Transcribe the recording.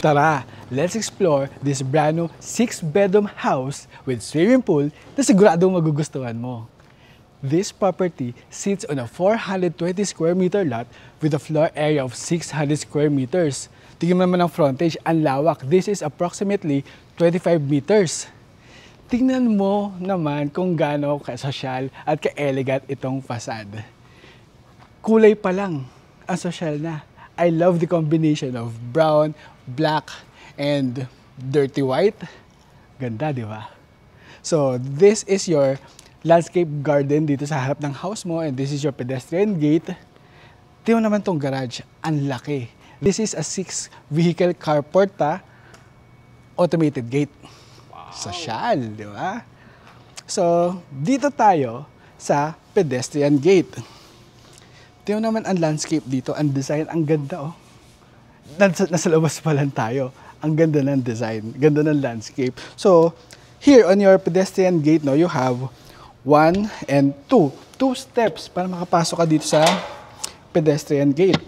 Tara, let's explore this brand new 6-bedroom house with swimming pool na siguradong magugustuhan mo. This property sits on a 420 square meter lot with a floor area of 600 square meters. Tingnan mo naman ang frontage, ang lawak. This is approximately 25 meters. Tingnan mo naman kung gaano ka-sosyal at ka-elegant itong facade. Kulay pa lang, ang sosyal na. I love the combination of brown, black, and dirty white. Ganda, di ba? So, this is your landscape garden dito sa harap ng house mo, and this is your pedestrian gate. Tingnan naman tong garage, ang laki. This is a 6-vehicle carport, automated gate. Wow. Sosyal, di ba? So, dito tayo sa pedestrian gate. Tingnan naman ang landscape dito, ang design, ang ganda oh. Nasa labas pa lang tayo. Ang ganda ng design, ganda ng landscape. So, here on your pedestrian gate, no, you have 1 and 2 steps para makapasok ka dito sa pedestrian gate.